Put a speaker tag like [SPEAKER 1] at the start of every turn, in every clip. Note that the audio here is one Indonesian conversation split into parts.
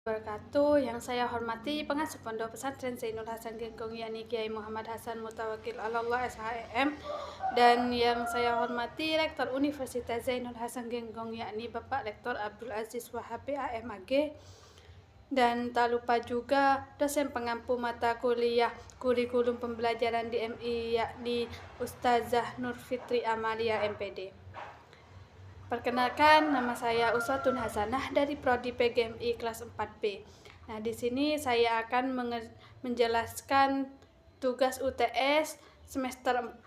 [SPEAKER 1] Wabarakatuh. Yang saya hormati pengasuh Pondok Pesantren Zainul Hasan Genggong, yakni Kiai Muhammad Hasan Mutawakil Allah SHM, dan yang saya hormati Rektor Universitas Zainul Hasan Genggong, yakni Bapak Rektor Abdul Aziz Wahab MAG, dan tak lupa juga dosen pengampu mata kuliah kurikulum pembelajaran di MI, yakni Ustazah Nur Fitri Amalia MPD. Perkenalkan, nama saya Uswatun Hasanah dari Prodi PGMI kelas 4B. Nah, di sini saya akan menjelaskan tugas UTS semester 4.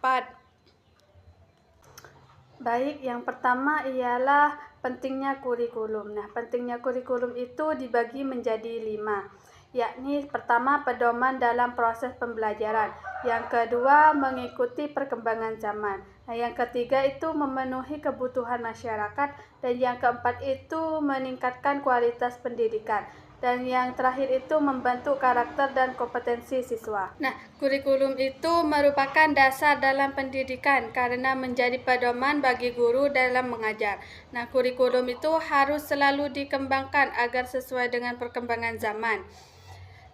[SPEAKER 1] Baik, yang pertama ialah pentingnya kurikulum. Nah, pentingnya kurikulum itu dibagi menjadi 5, yakni pertama pedoman dalam proses pembelajaran, yang kedua mengikuti perkembangan zaman, nah yang ketiga itu memenuhi kebutuhan masyarakat, dan yang keempat itu meningkatkan kualitas pendidikan, dan yang terakhir itu membentuk karakter dan kompetensi siswa. Nah, kurikulum itu merupakan dasar dalam pendidikan karena menjadi pedoman bagi guru dalam mengajar. Nah, kurikulum itu harus selalu dikembangkan agar sesuai dengan perkembangan zaman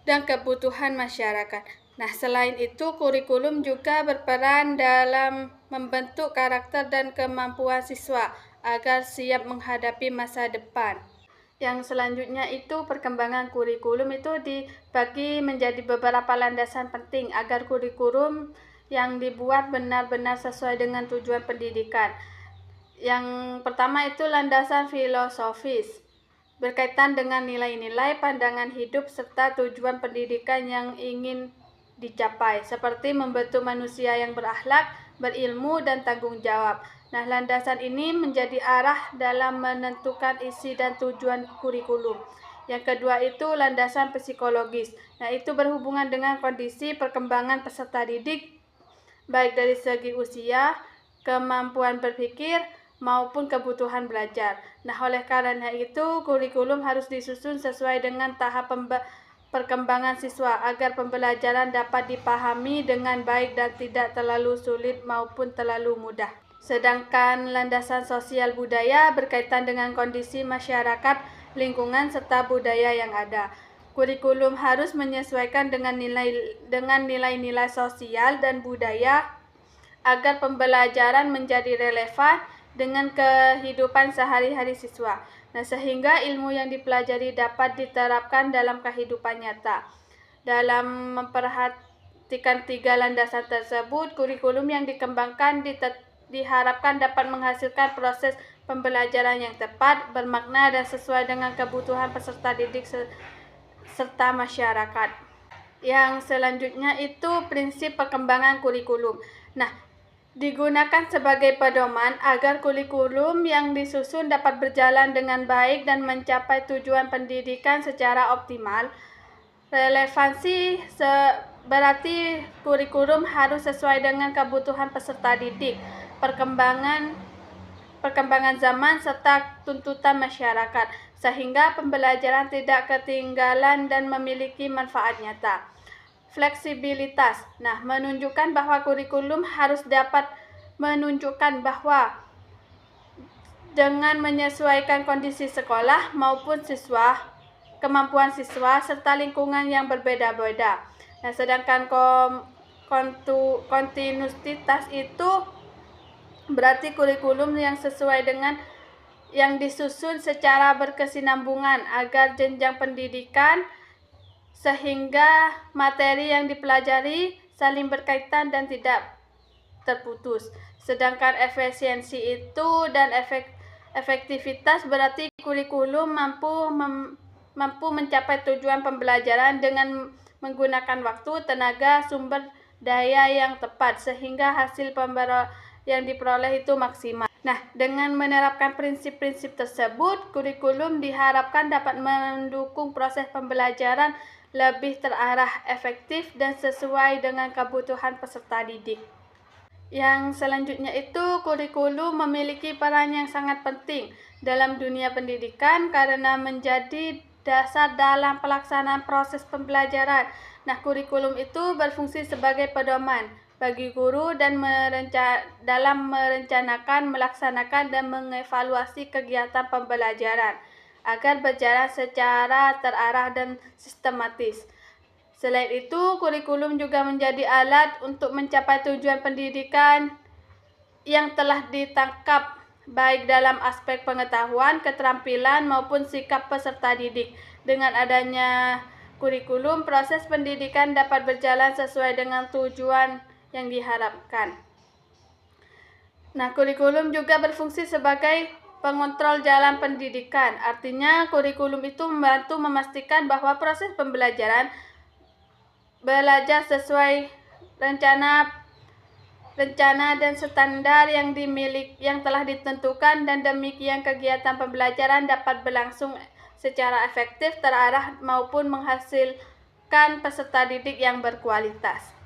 [SPEAKER 1] dan kebutuhan masyarakat. Nah, selain itu, kurikulum juga berperan dalam membentuk karakter dan kemampuan siswa agar siap menghadapi masa depan. Yang selanjutnya itu perkembangan kurikulum itu dibagi menjadi beberapa landasan penting agar kurikulum yang dibuat benar-benar sesuai dengan tujuan pendidikan. Yang pertama itu landasan filosofis, berkaitan dengan nilai-nilai, pandangan hidup, serta tujuan pendidikan yang ingin dicapai, seperti membentuk manusia yang berakhlak, berilmu, dan tanggung jawab. Nah, landasan ini menjadi arah dalam menentukan isi dan tujuan kurikulum. Yang kedua itu landasan psikologis. Nah, itu berhubungan dengan kondisi perkembangan peserta didik, baik dari segi usia, kemampuan berpikir, maupun kebutuhan belajar. Nah, oleh karena itu, kurikulum harus disusun sesuai dengan tahap perkembangan siswa agar pembelajaran dapat dipahami dengan baik dan tidak terlalu sulit maupun terlalu mudah. Sedangkan landasan sosial budaya berkaitan dengan kondisi masyarakat, lingkungan, serta budaya yang ada. Kurikulum harus menyesuaikan dengan nilai-nilai sosial dan budaya agar pembelajaran menjadi relevan dengan kehidupan sehari-hari siswa. Nah, sehingga ilmu yang dipelajari dapat diterapkan dalam kehidupan nyata. Dalam memperhatikan 3 landasan tersebut, kurikulum yang dikembangkan diharapkan dapat menghasilkan proses pembelajaran yang tepat, bermakna, dan sesuai dengan kebutuhan peserta didik serta masyarakat. Yang selanjutnya itu prinsip perkembangan kurikulum. Nah, digunakan sebagai pedoman agar kurikulum yang disusun dapat berjalan dengan baik dan mencapai tujuan pendidikan secara optimal. Relevansi berarti kurikulum harus sesuai dengan kebutuhan peserta didik, perkembangan zaman, serta tuntutan masyarakat, sehingga pembelajaran tidak ketinggalan dan memiliki manfaat nyata. Fleksibilitas. Nah, menunjukkan bahwa kurikulum harus dapat menunjukkan bahwa dengan menyesuaikan kondisi sekolah maupun siswa, kemampuan siswa, serta lingkungan yang berbeda-beda. Nah, sedangkan kontinuitas itu berarti kurikulum yang sesuai dengan yang disusun secara berkesinambungan agar jenjang pendidikan sehingga materi yang dipelajari saling berkaitan dan tidak terputus. Sedangkan efisiensi itu dan efektivitas berarti kurikulum mampu mencapai tujuan pembelajaran dengan menggunakan waktu, tenaga, sumber daya yang tepat, sehingga hasil yang diperoleh itu maksimal. Nah, dengan menerapkan prinsip-prinsip tersebut, kurikulum diharapkan dapat mendukung proses pembelajaran lebih terarah, efektif, dan sesuai dengan kebutuhan peserta didik. Yang selanjutnya itu kurikulum memiliki peran yang sangat penting dalam dunia pendidikan karena menjadi dasar dalam pelaksanaan proses pembelajaran. Nah, kurikulum itu berfungsi sebagai pedoman bagi guru dan dalam merencanakan, melaksanakan, dan mengevaluasi kegiatan pembelajaran. agar berjalan secara terarah dan sistematis. Selain itu, kurikulum juga menjadi alat untuk mencapai tujuan pendidikan yang telah ditangkap baik dalam aspek pengetahuan, keterampilan, maupun sikap peserta didik. Dengan adanya kurikulum, proses pendidikan dapat berjalan sesuai dengan tujuan yang diharapkan. Nah, kurikulum juga berfungsi sebagai pengontrol jalan pendidikan. Artinya, kurikulum itu membantu memastikan bahwa proses pembelajaran belajar sesuai rencana dan standar yang telah ditentukan, dan demikian kegiatan pembelajaran dapat berlangsung secara efektif, terarah, maupun menghasilkan peserta didik yang berkualitas.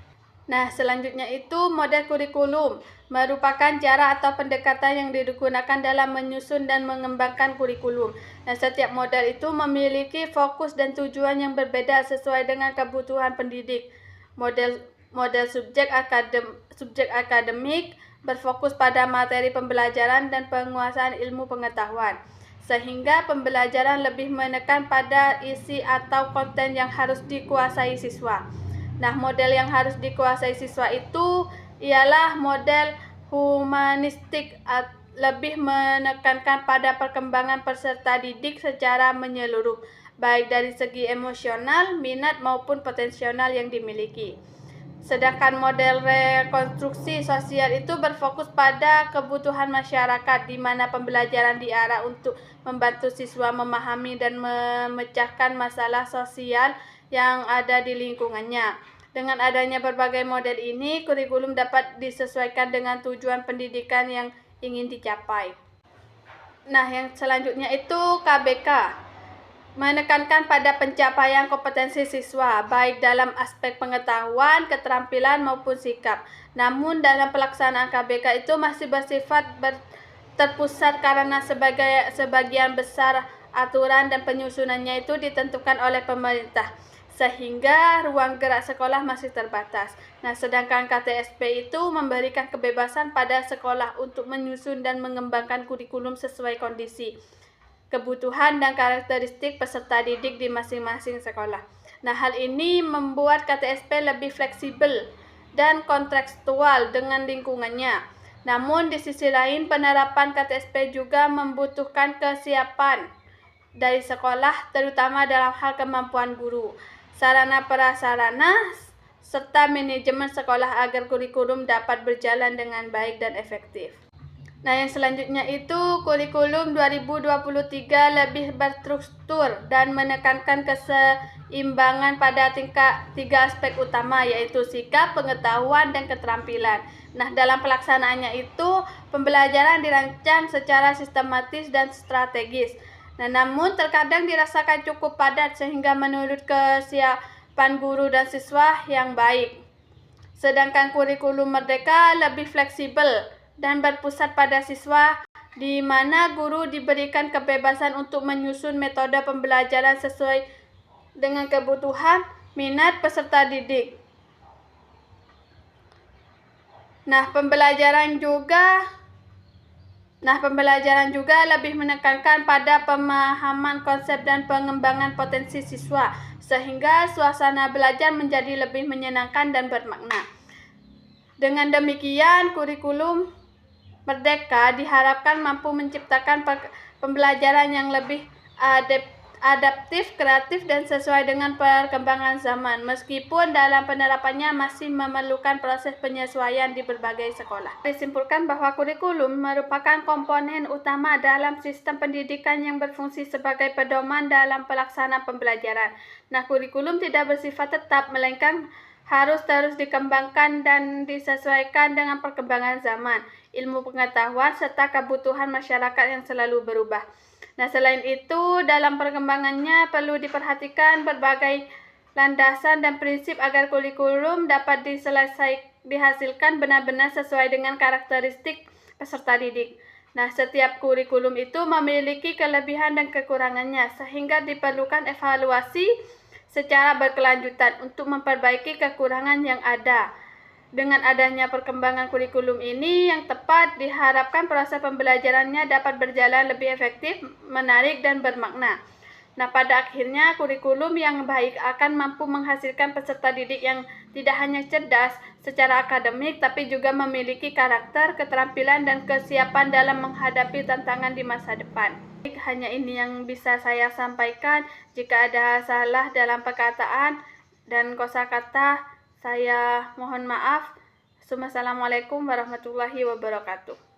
[SPEAKER 1] Nah, selanjutnya itu model kurikulum merupakan cara atau pendekatan yang digunakan dalam menyusun dan mengembangkan kurikulum. Nah, setiap model itu memiliki fokus dan tujuan yang berbeda sesuai dengan kebutuhan pendidik. Model subjek akademik berfokus pada materi pembelajaran dan penguasaan ilmu pengetahuan, sehingga pembelajaran lebih menekan pada isi atau konten yang harus dikuasai siswa. Nah, model yang harus dikuasai siswa itu ialah model humanistik, lebih menekankan pada perkembangan peserta didik secara menyeluruh, baik dari segi emosional, minat, maupun potensial yang dimiliki. Sedangkan model rekonstruksi sosial itu berfokus pada kebutuhan masyarakat, di mana pembelajaran diarah untuk membantu siswa memahami dan memecahkan masalah sosial yang ada di lingkungannya. Dengan adanya berbagai model ini, kurikulum dapat disesuaikan dengan tujuan pendidikan yang ingin dicapai. Nah, yang selanjutnya itu KBK. Menekankan pada pencapaian kompetensi siswa, baik dalam aspek pengetahuan, keterampilan, maupun sikap. Namun, dalam pelaksanaan KBK itu masih bersifat terpusat karena sebagian besar aturan dan penyusunannya itu ditentukan oleh pemerintah, sehingga ruang gerak sekolah masih terbatas. Nah, sedangkan KTSP itu memberikan kebebasan pada sekolah untuk menyusun dan mengembangkan kurikulum sesuai kondisi, kebutuhan, dan karakteristik peserta didik di masing-masing sekolah. Nah, hal ini membuat KTSP lebih fleksibel dan kontekstual dengan lingkungannya. Namun, di sisi lain, penerapan KTSP juga membutuhkan kesiapan dari sekolah, terutama dalam hal kemampuan guru, sarana prasarana, serta manajemen sekolah agar kurikulum dapat berjalan dengan baik dan efektif. Nah, yang selanjutnya itu kurikulum 2023 lebih berstruktur dan menekankan keseimbangan pada tiga aspek utama, yaitu sikap, pengetahuan, dan keterampilan. Nah, dalam pelaksanaannya itu pembelajaran dirancang secara sistematis dan strategis. Nah, namun terkadang dirasakan cukup padat sehingga menurut kesiapan guru dan siswa yang baik. Sedangkan kurikulum merdeka lebih fleksibel dan berpusat pada siswa, di mana guru diberikan kebebasan untuk menyusun metode pembelajaran sesuai dengan kebutuhan, minat peserta didik. Nah, pembelajaran juga lebih menekankan pada pemahaman konsep dan pengembangan potensi siswa, sehingga suasana belajar menjadi lebih menyenangkan dan bermakna. Dengan demikian, kurikulum merdeka diharapkan mampu menciptakan pembelajaran yang lebih adaptif, kreatif, dan sesuai dengan perkembangan zaman, meskipun dalam penerapannya masih memerlukan proses penyesuaian di berbagai sekolah. Disimpulkan bahwa kurikulum merupakan komponen utama dalam sistem pendidikan yang berfungsi sebagai pedoman dalam pelaksanaan pembelajaran. Nah, kurikulum tidak bersifat tetap, melainkan harus terus dikembangkan dan disesuaikan dengan perkembangan zaman, ilmu pengetahuan, serta kebutuhan masyarakat yang selalu berubah. Nah, selain itu, dalam perkembangannya perlu diperhatikan berbagai landasan dan prinsip agar kurikulum dapat dihasilkan benar-benar sesuai dengan karakteristik peserta didik. Nah, setiap kurikulum itu memiliki kelebihan dan kekurangannya, sehingga diperlukan evaluasi secara berkelanjutan untuk memperbaiki kekurangan yang ada. Dengan adanya perkembangan kurikulum ini yang tepat, diharapkan proses pembelajarannya dapat berjalan lebih efektif, menarik, dan bermakna. Nah, pada akhirnya kurikulum yang baik akan mampu menghasilkan peserta didik yang tidak hanya cerdas secara akademik, tapi juga memiliki karakter, keterampilan, dan kesiapan dalam menghadapi tantangan di masa depan. Hanya ini yang bisa saya sampaikan. Jika ada salah dalam perkataan dan kosakata, saya mohon maaf. Assalamualaikum warahmatullahi wabarakatuh.